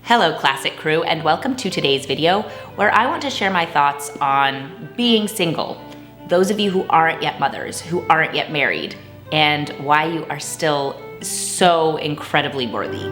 Hello Classic Crew, and welcome to today's video where I want to share my thoughts on being single. Those of you who aren't yet mothers, who aren't yet married, and why you are still so incredibly worthy.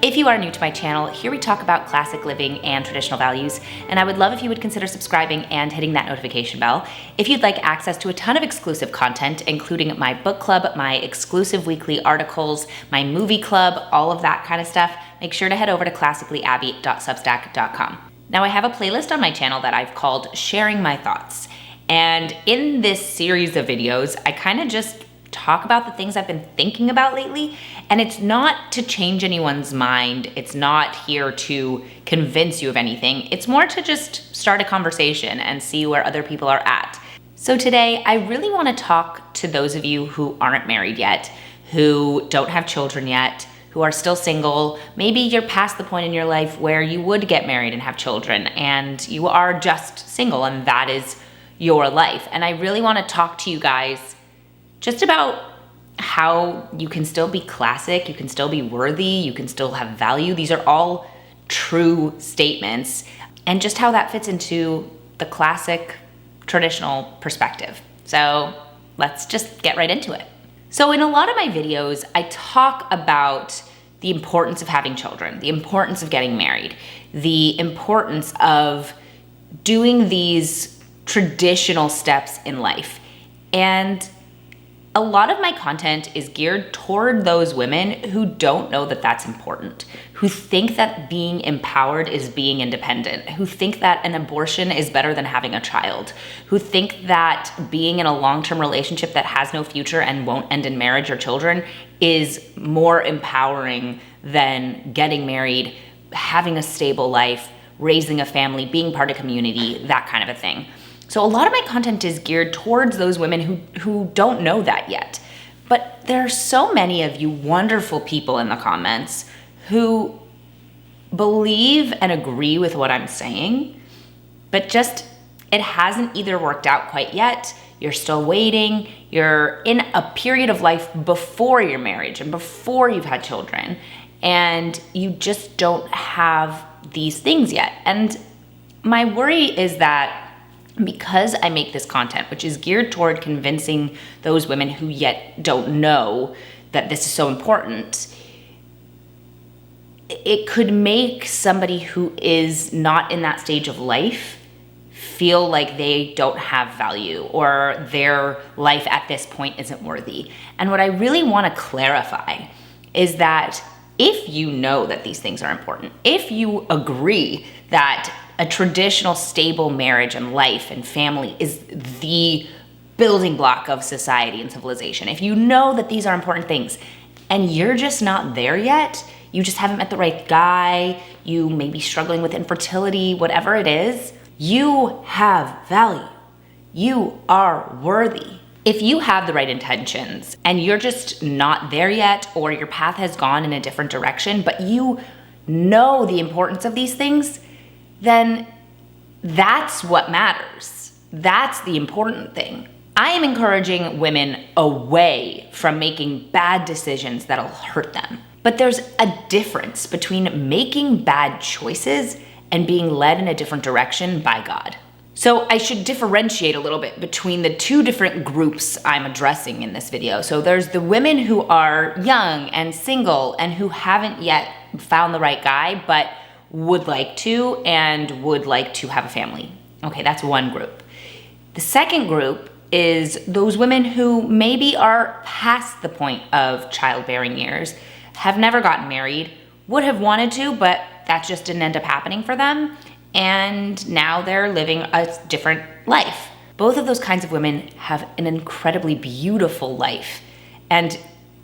If you are new to my channel, here we talk about classic living and traditional values, and I would love if you would consider subscribing and hitting that notification bell. If you'd like access to a ton of exclusive content, including my book club, my exclusive weekly articles, my movie club, all of that kind of stuff, make sure to head over to classicallyabby.substack.com. Now I have a playlist on my channel that I've called Sharing My Thoughts, and in this series of videos, I kind of just talk about the things I've been thinking about lately, and it's not to change anyone's mind. It's not here to convince you of anything. It's more to just start a conversation and see where other people are at. So today, I really want to talk to those of you who aren't married yet, who don't have children yet, who are still single. Maybe you're past the point in your life where you would get married and have children, and you are just single, and that is your life. And I really want to talk to you guys just about how you can still be classic, you can still be worthy, you can still have value. These are all true statements, and just how that fits into the classic traditional perspective. So let's just get right into it. So in a lot of my videos, I talk about the importance of having children, the importance of getting married, the importance of doing these traditional steps in life. And a lot of my content is geared toward those women who don't know that that's important, who think that being empowered is being independent, who think that an abortion is better than having a child, who think that being in a long-term relationship that has no future and won't end in marriage or children is more empowering than getting married, having a stable life, raising a family, being part of community, that kind of a thing. So a lot of my content is geared towards those women who don't know that yet. But there are so many of you wonderful people in the comments who believe and agree with what I'm saying, but just it hasn't either worked out quite yet, you're still waiting, you're in a period of life before your marriage and before you've had children, and you just don't have these things yet. And my worry is that because I make this content, which is geared toward convincing those women who yet don't know that this is so important, it could make somebody who is not in that stage of life feel like they don't have value or their life at this point isn't worthy. And what I really want to clarify is that if you know that these things are important, if you agree that a traditional stable marriage and life and family is the building block of society and civilization, if you know that these are important things and you're just not there yet, you just haven't met the right guy, you may be struggling with infertility, whatever it is, you have value. You are worthy. If you have the right intentions and you're just not there yet, or your path has gone in a different direction, but you know the importance of these things, then that's what matters. That's the important thing. I am encouraging women away from making bad decisions that'll hurt them. But there's a difference between making bad choices and being led in a different direction by God. So I should differentiate a little bit between the two different groups I'm addressing in this video. So there's the women who are young and single and who haven't yet found the right guy, but would like to and would like to have a family. Okay, that's one group. The second group is those women who maybe are past the point of childbearing years, have never gotten married, would have wanted to, but that just didn't end up happening for them, and now they're living a different life. Both of those kinds of women have an incredibly beautiful life, and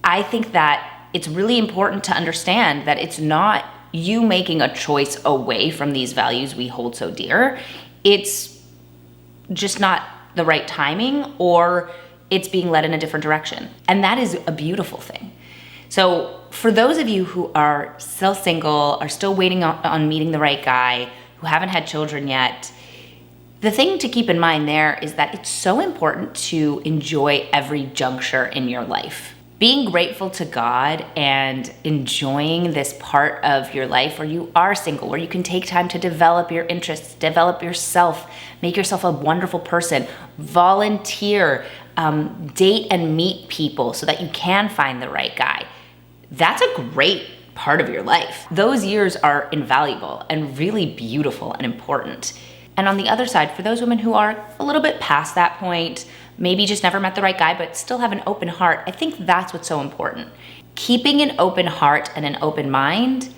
I think that it's really important to understand that it's not you making a choice away from these values we hold so dear. It's just not the right timing, or it's being led in a different direction. And that is a beautiful thing. So for those of you who are still single, are still waiting on meeting the right guy, who haven't had children yet, the thing to keep in mind there is that it's so important to enjoy every juncture in your life. being grateful to God and enjoying this part of your life where you are single, where you can take time to develop your interests, develop yourself, make yourself a wonderful person, volunteer, date and meet people so that you can find the right guy. That's a great part of your life. Those years are invaluable and really beautiful and important. And on the other side, for those women who are a little bit past that point, maybe just never met the right guy, but still have an open heart, I think that's what's so important. Keeping an open heart and an open mind,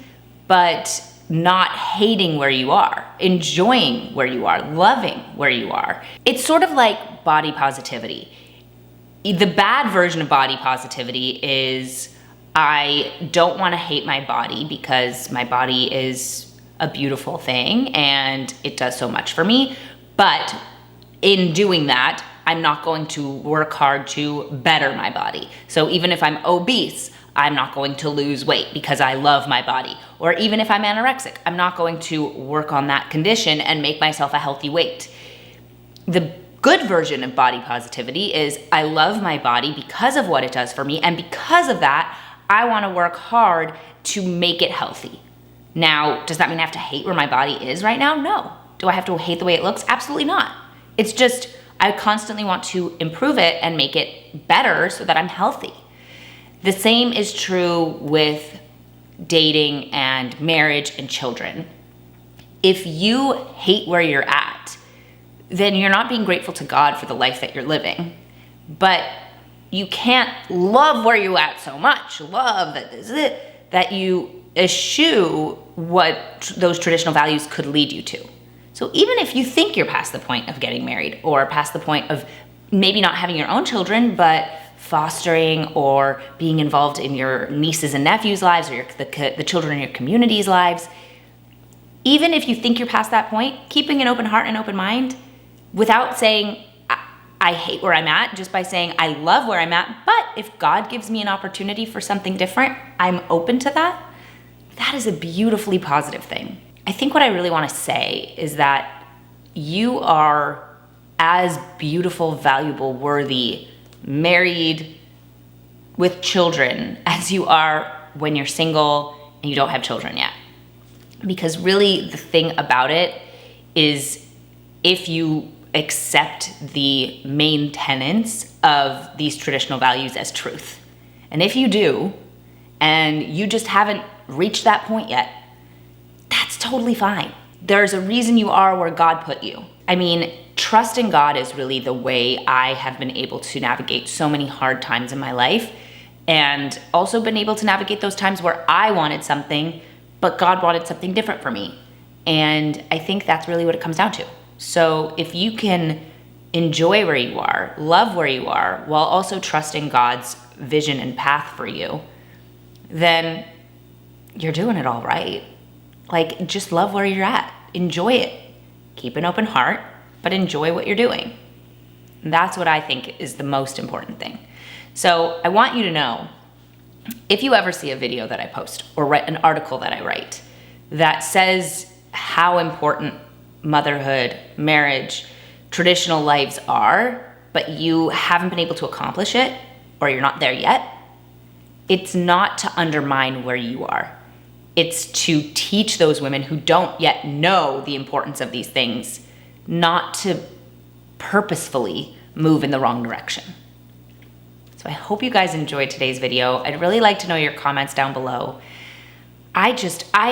but not hating where you are, enjoying where you are, loving where you are. It's sort of like body positivity. The bad version of body positivity is I don't want to hate my body because my body is a beautiful thing and it does so much for me. But in doing that, I'm not going to work hard to better my body. So even if I'm obese, I'm not going to lose weight because I love my body. Or even if I'm anorexic, I'm not going to work on that condition and make myself a healthy weight. The good version of body positivity is I love my body because of what it does for me, and because of that, I want to work hard to make it healthy. Now, does that mean I have to hate where my body is right now? No. Do I have to hate the way it looks? Absolutely not. It's just I constantly want to improve it and make it better so that I'm healthy. The same is true with dating and marriage and children. If you hate where you're at, then you're not being grateful to God for the life that you're living. But you can't love where you're at so much, love that is it, that you eschew what those traditional values could lead you to. So even if you think you're past the point of getting married or past the point of maybe not having your own children, but fostering or being involved in your nieces and nephews' lives or the children in your community's lives, even if you think you're past that point, keeping an open heart and open mind without saying, I hate where I'm at, just by saying, I love where I'm at, but if God gives me an opportunity for something different, I'm open to that. That is a beautifully positive thing. I think what I really want to say is that you are as beautiful, valuable, worthy, married with children as you are when you're single and you don't have children yet. Because really the thing about it is if you accept the main tenets of these traditional values as truth. And if you do, and you just haven't reached that point yet, that's totally fine. There's a reason you are where God put you. I mean, trust in God is really the way I have been able to navigate so many hard times in my life, and also been able to navigate those times where I wanted something, but God wanted something different for me. And I think that's really what it comes down to. So if you can enjoy where you are, love where you are, while also trusting God's vision and path for you, then you're doing it all right. Like, just love where you're at. Enjoy it. Keep an open heart, but enjoy what you're doing. And that's what I think is the most important thing. So I want you to know, if you ever see a video that I post or write an article that I write that says how important motherhood, marriage, traditional lives are, but you haven't been able to accomplish it, or you're not there yet, it's not to undermine where you are. It's to teach those women who don't yet know the importance of these things not to purposefully move in the wrong direction. So I hope you guys enjoyed today's video. I'd really like to know your comments down below. I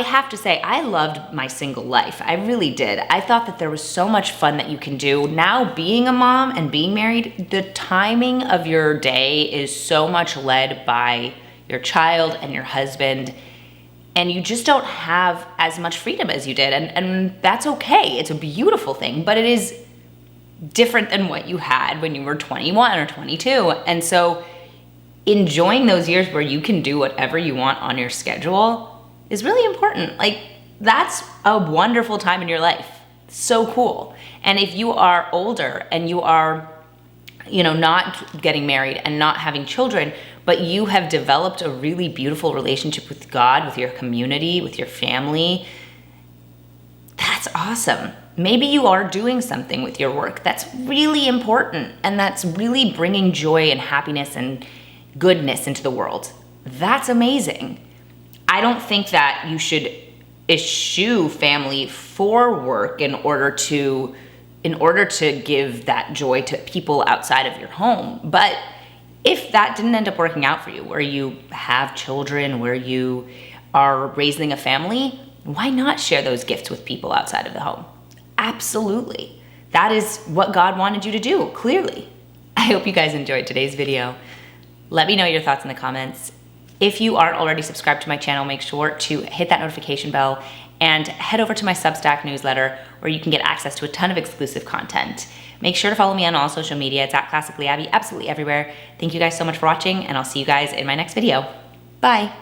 have to say, I loved my single life. I really did. I thought that there was so much fun that you can do. Now, being a mom and being married, the timing of your day is so much led by your child and your husband, and you just don't have as much freedom as you did, and that's okay. It's a beautiful thing, but it is different than what you had when you were 21 or 22. And so enjoying those years where you can do whatever you want on your schedule is really important. Like, that's a wonderful time in your life. So cool. And if you are older and you are, not getting married and not having children, but you have developed a really beautiful relationship with God, with your community, with your family, that's awesome. Maybe you are doing something with your work that's really important and that's really bringing joy and happiness and goodness into the world. That's amazing. I don't think that you should eschew family for work in order to give that joy to people outside of your home. But if that didn't end up working out for you, where you have children, where you are raising a family, why not share those gifts with people outside of the home? Absolutely. That is what God wanted you to do, clearly. I hope you guys enjoyed today's video. Let me know your thoughts in the comments. If you aren't already subscribed to my channel, make sure to hit that notification bell and head over to my Substack newsletter where you can get access to a ton of exclusive content. Make sure to follow me on all social media. It's @ClassicallyAbby, absolutely everywhere. Thank you guys so much for watching, and I'll see you guys in my next video. Bye.